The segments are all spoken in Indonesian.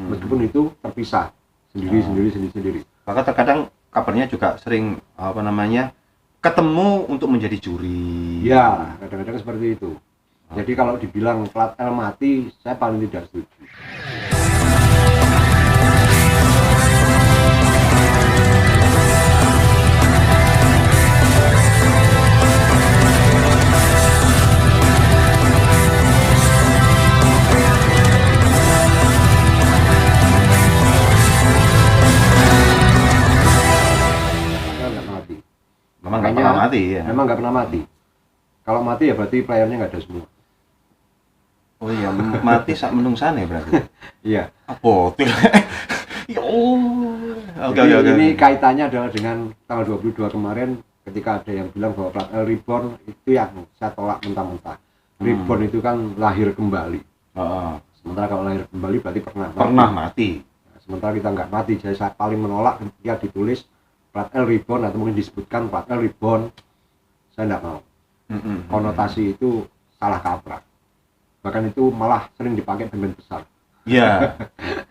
meskipun itu terpisah sendiri. Bahkan terkadang kabarnya juga sering ketemu untuk menjadi juri. Ya, kadang-kadang seperti itu. Jadi kalau dibilang plat L mati, saya paling tidak setuju. Memang nggak pernah mati ya. Memang nggak pernah mati. Kalau mati ya berarti playernya nggak ada semua. Oh iya, mati saat menungsane berarti. Iya. Apa? Ya Oke. Ini kaitannya adalah dengan tanggal 22 kemarin ketika ada yang bilang bahwa plat L reborn itu yang saya tolak mentah-mentah. Reborn itu kan lahir kembali. Sementara kalau lahir kembali berarti pernah mati. Nah, sementara kita nggak mati, jadi saya paling menolak ketika ditulis plat L reborn atau mungkin disebutkan plat L reborn. Saya nggak mau. Konotasi itu salah kaprah. Bahkan itu malah sering dipakai band besar. Iya.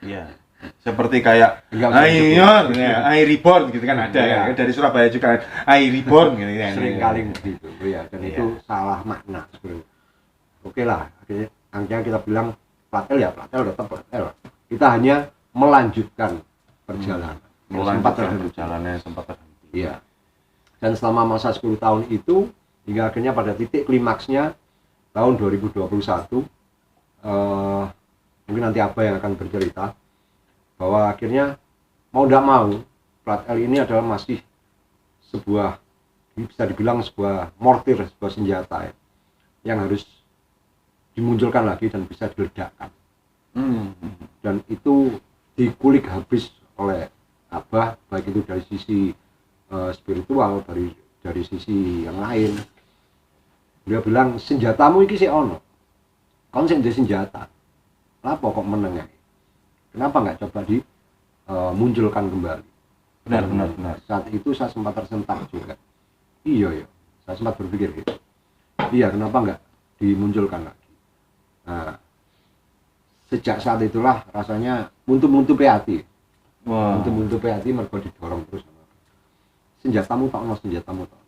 Iya. Seperti kayak I reborn gitu kan ada ya. Dari Surabaya juga I reborn gitu kan. Sering kali begitu. Ya, dan itu salah makna sebenarnya. Oke lah, akhirnya kita bilang plat L ya plat L, tetap plat L. Kita hanya melanjutkan perjalanan. Sempat terhenti. Iya. Dan selama masa 10 tahun itu hingga akhirnya pada titik klimaksnya tahun 2021 mungkin nanti Abah yang akan bercerita bahwa akhirnya mau tidak mau plat L ini adalah masih sebuah, bisa dibilang sebuah mortir, sebuah senjata ya, yang harus dimunculkan lagi dan bisa diledakkan. Dan itu dikulik habis oleh Abah, baik itu dari sisi spiritual, dari sisi yang lain. Dia bilang senjatamu iki sih ono, kon sing duwe senjata, kenapa kok meneng? Kenapa nggak coba dimunculkan kembali? Benar. Saat itu saya sempat tersentak juga. Iya, saya sempat berpikir gitu. Iya, kenapa nggak dimunculkan lagi? Nah, sejak saat itulah rasanya muntu-muntu hati. Muntu-muntu hati mergo didorong terus. Senjatamu tak ono, senjatamu tak.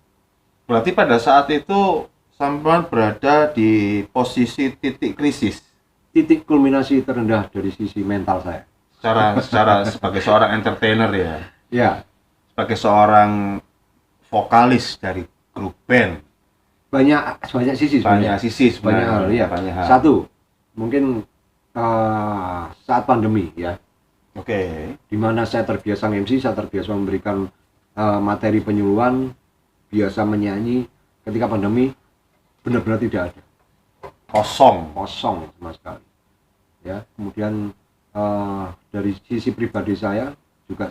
Berarti pada saat itu sampean berada di posisi titik krisis, titik kulminasi terendah dari sisi mental saya. Secara sebagai seorang entertainer ya. Ya. Sebagai seorang vokalis dari grup band. Banyak sisi sebenarnya. Banyak hal, ya. Banyak hal. Satu, mungkin saat pandemi ya. Oke. Di mana saya terbiasa MC, saya terbiasa memberikan materi penyuluhan, biasa menyanyi. Ketika pandemi benar-benar tidak ada, kosong sama sekali ya. Kemudian dari sisi pribadi saya juga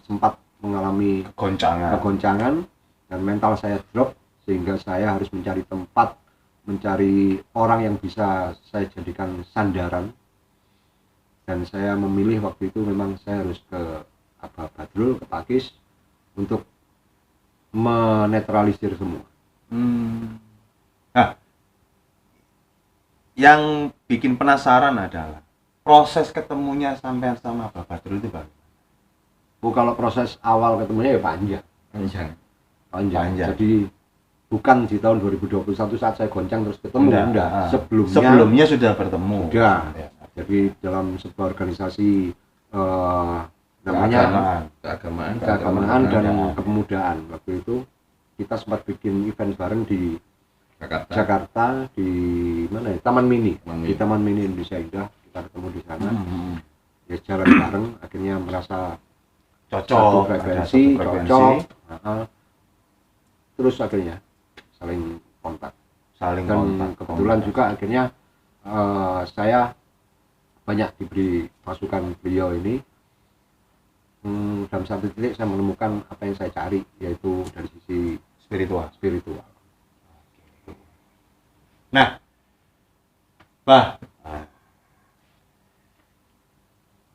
sempat mengalami kegoncangan dan mental saya drop, sehingga saya harus mencari tempat, mencari orang yang bisa saya jadikan sandaran. Dan saya memilih waktu itu memang saya harus ke Abah Badrul, ke Pakis untuk menetralisir semua. Nah, yang bikin penasaran adalah proses ketemunya sampean sama Abah Badrul itu bagaimana? Kalau proses awal ketemunya ya panjang. Jadi bukan di tahun 2021 saat saya goncang terus ketemu, enggak. Sebelumnya sudah bertemu. Sudah. Ya. Jadi dalam sebuah organisasi namanya keagamaan dan kepemudaan. Waktu itu kita sempat bikin event bareng di Jakarta di mana ya? Taman Mini. Di Taman Mini Indonesia Indah, kita ketemu di sana. Ya jalan bareng, akhirnya merasa cocok, frekuensi. Terus akhirnya saling kontak. Kebetulan juga akhirnya saya banyak diberi masukan beliau ini. Dalam satu titik saya menemukan apa yang saya cari, yaitu dari sisi spiritual. Nah, Bah,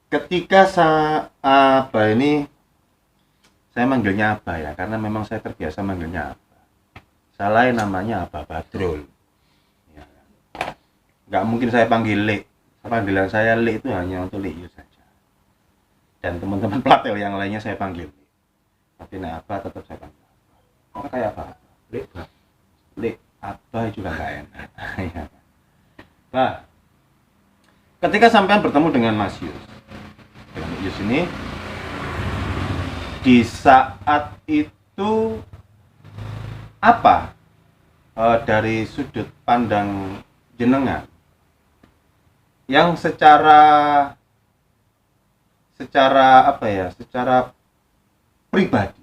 ketika Abah ini, saya manggilnya Abah ya, karena memang saya terbiasa manggilnya Abah. Saya namanya Abah Badrul. Ya. Nggak mungkin saya panggil Lek. Panggilan saya Lek itu hanya untuk Lek saja. dan teman-teman Platel yang lainnya saya panggil. Tapi nah apa tetap saya panggil. Karena kayak apa? Lek apa juga nggak enak. Ya. Nah, ketika sampean bertemu dengan Mas Yus ini, di saat itu apa dari sudut pandang jenengan yang secara apa ya, secara pribadi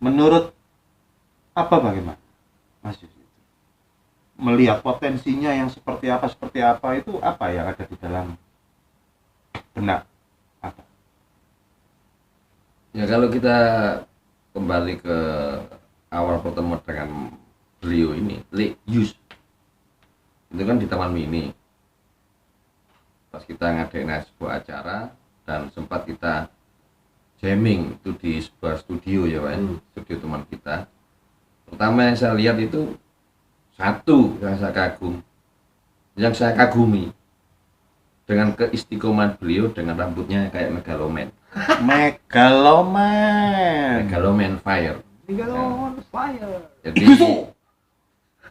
menurut apa bagaimana Mas Yus itu melihat potensinya yang seperti apa itu apa yang ada di dalam benak apa? Ya kalau kita kembali ke awal pertemuan dengan beliau ini, Lek Yus, itu kan di Taman Mini. Pas kita ngadain sebuah acara dan sempat kita jamming itu di sebuah studio ya Pak, studio teman kita. Pertama yang saya lihat itu satu yang saya kagumi dengan keistiqomahan beliau dengan rambutnya kayak megaloman fire. Jadi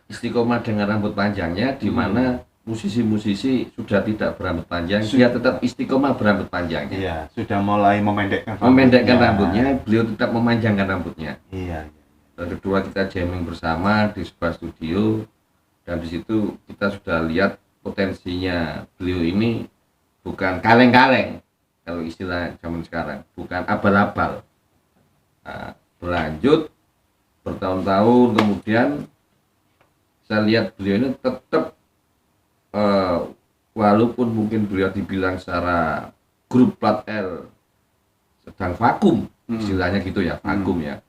istiqomah dengan rambut panjangnya, di mana musisi-musisi sudah tidak berambut panjang, dia tetap istiqomah berambut panjangnya. Iya, sudah mulai memendekkan rambutnya, beliau tetap memanjangkan rambutnya. Iya. Dan kedua kita jamming bersama di sebuah studio, dan di situ kita sudah lihat potensinya beliau ini bukan kaleng-kaleng kalau istilah zaman sekarang, bukan abal-abal. Nah, berlanjut bertahun-tahun kemudian saya lihat beliau ini tetap walaupun mungkin beliau dibilang secara grup Plat L sedang vakum, istilahnya gitu ya, vakum ya,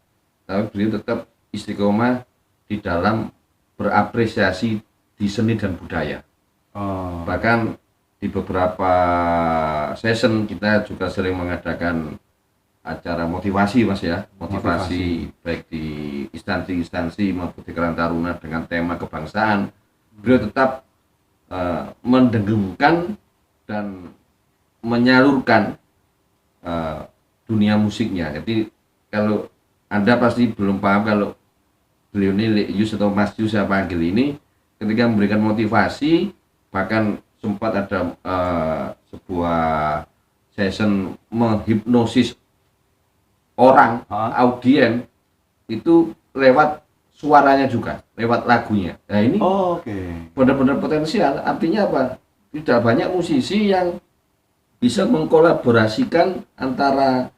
tapi beliau tetap istiqomah di dalam berapresiasi di seni dan budaya. Bahkan di beberapa session kita juga sering mengadakan acara motivasi Mas ya, motivasi baik di instansi-instansi maupun di Karang Taruna dengan tema kebangsaan. Beliau tetap mendengungkan dan menyalurkan dunia musiknya. Jadi kalau Anda pasti belum paham kalau beliau ini Lek Yus atau Mas Yus saya panggil ini, ketika memberikan motivasi, bahkan sempat ada sebuah session menghipnosis orang, audien itu lewat suaranya juga, lewat lagunya. Nah ini benar-benar potensial. Artinya apa? Tidak banyak musisi yang bisa mengkolaborasikan antara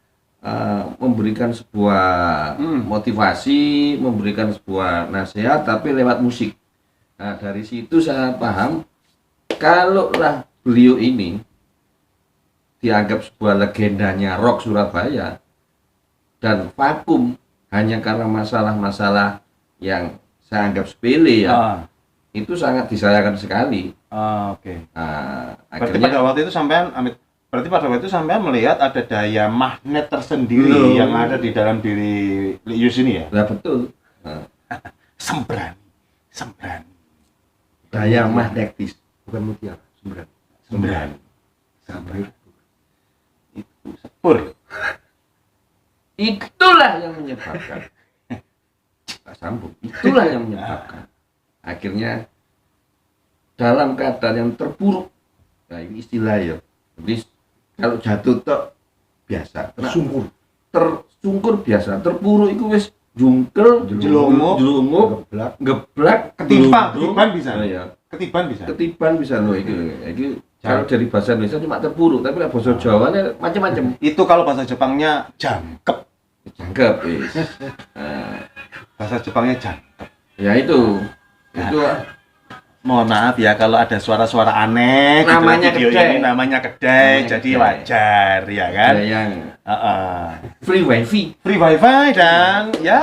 memberikan sebuah motivasi, memberikan sebuah nasihat, tapi lewat musik. Nah dari situ saya paham, kalaulah beliau ini dianggap sebuah legendanya rock Surabaya dan vakum hanya karena masalah-masalah yang saya anggap sepele ya, itu sangat disayangkan sekali. Berarti pada waktu itu sampean melihat ada daya magnet tersendiri yang ada di dalam diri Lek Yus ini ya? Nah, betul. Sembrani. Daya magnetis, bukan mutiara, sembrani. Itu sepur. Itulah yang menyebabkan itulah yang menyebabkan akhirnya dalam keadaan yang terpuruk. Nah ini istilah ya, jadi kalau jatuh tok biasa, tersungkur biasa, terpuruk itu wis jungkel, jelungup, geblak, ketiban bisa loh itu. Kalau dari bahasa Indonesia cuma terpuruk, tapi bahasa Jawanya macam-macam. Itu kalau bahasa Jepangnya jangkep. Bahasa Jepangnya jangkep. Ya itu. Mohon maaf ya kalau ada suara-suara aneh namanya gitu, video ini namanya kedai, jadi wajar ya kan. Ada yang free wifi dan ya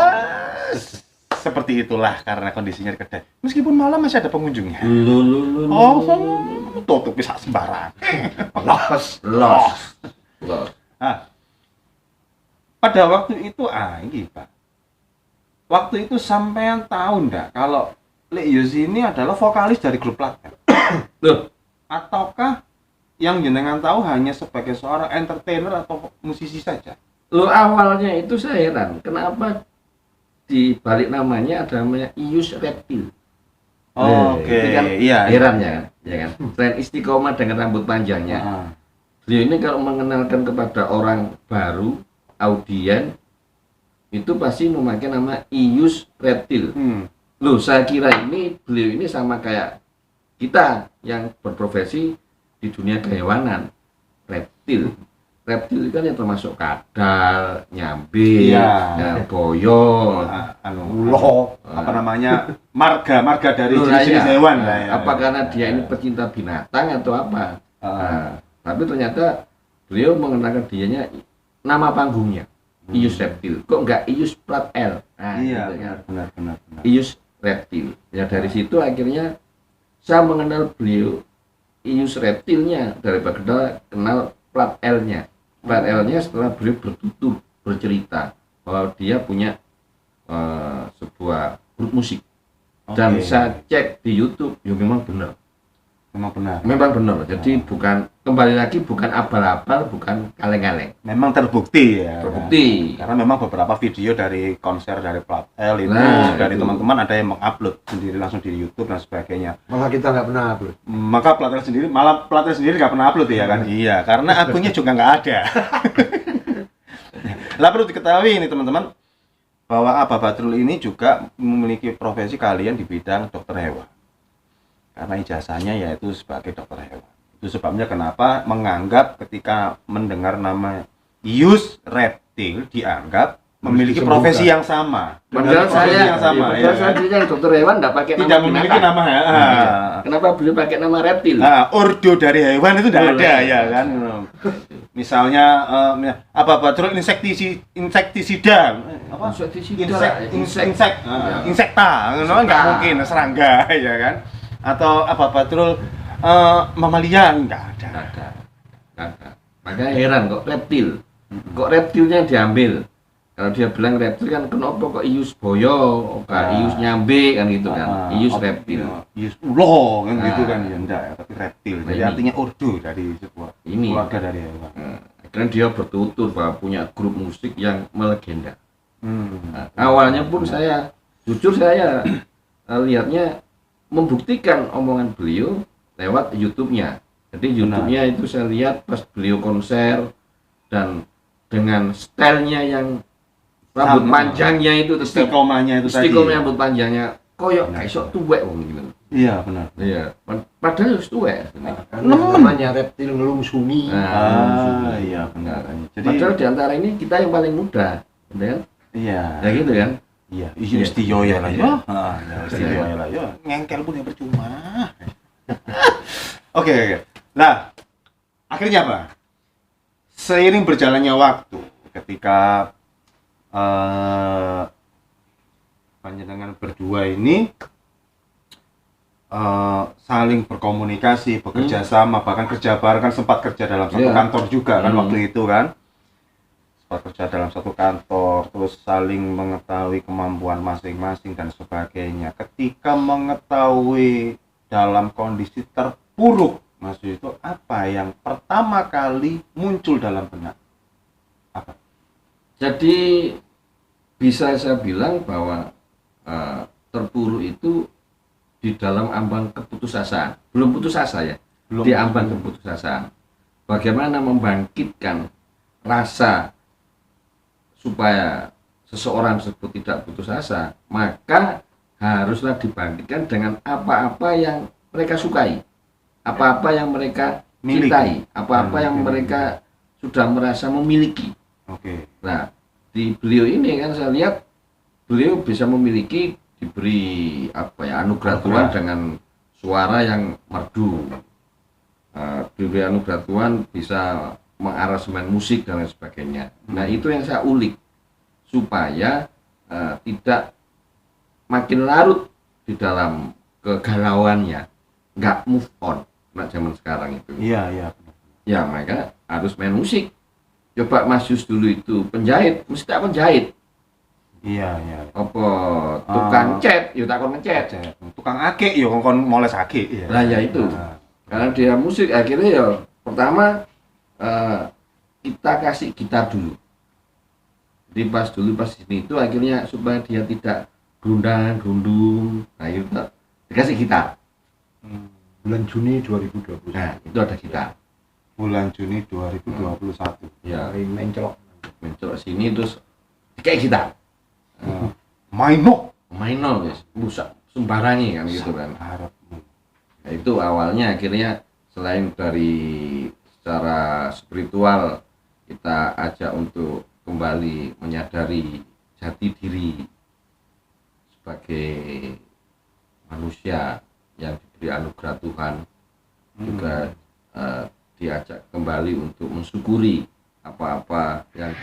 seperti itulah karena kondisinya di kedai. Meskipun malam masih ada pengunjungnya. Tutup bisa sembarang. Los. Pada waktu itu ini Pak. Waktu itu sampean tahu enggak kalau Lek Yus ini adalah vokalis dari grup Plat L? Loh, ataukah yang jenengan tahu hanya sebagai seorang entertainer atau musisi saja? Lo awalnya itu saya heran, kenapa di balik namanya ada namanya Ius Reptil. Oke, Itu kan iya. heran ya kan. Selain istiqomah dengan rambut panjangnya, Ah. beliau ini kalau mengenalkan kepada orang baru, audien, itu pasti memakai nama Ius Reptil. Loh, saya kira ini beliau ini sama kayak kita yang berprofesi di dunia kehewanan, reptil. Reptil itu kan yang termasuk kadal, nyambi, Iya. boyo, Ulo. Apa namanya, marga dari Loh, jenis-jenis iya. hewan Nah, lah ya. apa karena dia ini pecinta binatang atau apa? Ah. Nah, tapi ternyata beliau mengenalkan dianya nama panggungnya Ius Reptil. Kok enggak Ius plat L? Nah, Iya, gitu kan. benar. Ius Reptil. Ya dari situ akhirnya saya mengenal beliau Ius Reptilnya daripada kenal plat L-nya. Plat L-nya setelah beliau bertutur bercerita bahwa dia punya sebuah grup musik. Dan Oke. saya cek di YouTube, ya memang benar. Memang benar. Jadi bukan, kembali lagi bukan abal-abal, bukan kaleng-kaleng. Memang terbukti ya. Terbukti. Karena memang beberapa video dari konser dari Plat L itu Nah, dari itu. teman-teman ada yang mengupload sendiri langsung di YouTube dan sebagainya. Malah kita nggak pernah upload. Maka Plat L sendiri nggak pernah upload ya kan? Iya, karena akunnya juga nggak ada. Lah perlu diketahui ini teman-teman bahwa Abah Badrul ini juga memiliki profesi kalian di bidang dokter hewan. Karena ijazahnya yaitu sebagai dokter hewan. Itu sebabnya kenapa menganggap ketika mendengar nama Ius Reptil dianggap memiliki disebutkan. profesi yang sama. Padahal Profesi saya, yang sama, padahal ya saya kan? diri kan dokter hewan enggak pakai nama Tidak memiliki binatang. nama ya. Kenapa beliau pakai nama reptil? Nah, ordo dari hewan itu tidak Boleh. ada ya kan. Misalnya apa Badrul insektisida apa? Insekta, nggak mungkin serangga ya kan. Atau apa Badrul mamalia enggak ada. Nggak ada. Makanya heran kok reptil. Kok reptilnya diambil? Kalau dia bilang reptil kan kenapa kok Ius boyo, Ius nyambe kan gitu kan. Ius reptil. Ius ulo kan gitu Nah. kan ya enggak ya, tapi reptil. Nah, Jadi ini. artinya ordo dari sebuah Ini. keluarga dari hewan. Akhirnya dia bertutur bahwa punya grup musik yang melegenda. Hmm. Nah, awalnya pun saya, jujur saya lihatnya membuktikan omongan beliau lewat YouTube-nya. Jadi YouTube-nya itu saya lihat pas beliau konser dan dengan stylenya yang rambut Sama. panjangnya itu tetap Istiqomahnya itu tadi. istiqomah rambut panjangnya koyok kayak sok tuwek wong gitu. Iya benar. Iya, padahal wis tuwek. Kan namanya reptil ngelungsuni. Nah, Iya benar. Jadi Padahal di antara ini kita yang paling muda, gitu kan? iya. Ya gitu kan? Iya, Iya. istiyoya lah ya. Iya. Ya, istiyoya lah ya. Ngengkel pun ya percuma. Oke. Nah, akhirnya apa? Seiring berjalannya waktu, ketika panjenengan berdua ini saling berkomunikasi, bekerja sama, bahkan kerja bareng kan sempat kerja dalam satu Iya. kantor juga kan Hmm. waktu itu kan. Sempat kerja dalam satu kantor, terus saling mengetahui kemampuan masing-masing dan sebagainya. Ketika mengetahui dalam kondisi terpuruk, Mas itu apa yang pertama kali muncul dalam benak? Apa? Jadi bisa saya bilang bahwa terpuruk itu di dalam ambang keputusasaan. Belum putus asa ya, Belum. di ambang keputusasaan. Bagaimana membangkitkan rasa supaya seseorang tersebut tidak putus asa, maka haruslah dibangkitkan dengan apa-apa yang mereka sukai, apa-apa yang mereka Miliki. cintai, apa-apa yang Miliki. mereka sudah merasa memiliki. Oke. Nah, di beliau ini kan saya lihat beliau bisa memiliki, diberi apa ya, anugerah Tuhan dengan suara yang merdu. Diberi anugerah Tuhan bisa mengaransemen musik dan lain sebagainya. Nah, itu yang saya ulik supaya tidak makin larut di dalam kegalauannya, nggak move on. Nah, zaman sekarang itu. Iya, iya. Ya, mereka harus main musik. Coba Mas Yus dulu itu penjahit, mesti tak penjahit. Iya, iya. Apa tukang cat, ya tak kon ngecat. Tukang ake yo kon moles ake ya. Lah ya itu. Nah, Karena dia musik akhirnya ya Pertama kita kasih gitar dulu. Jadi pas sini itu akhirnya supaya dia tidak gerundung. Nah itu dikasih gitar. Bulan Juni 2020. Nah itu ada gitar. Bulan Juni 2021. Ya, Dari mencolok. mencolok sini terus kayak gitar. Main no. Main no guys, busak sembarangi kan gitu kan. Harapmu. Nah, itu awalnya akhirnya selain dari secara spiritual kita ajak untuk kembali menyadari jati diri sebagai manusia yang diberi anugerah Tuhan, juga diajak kembali untuk mensyukuri apa-apa yang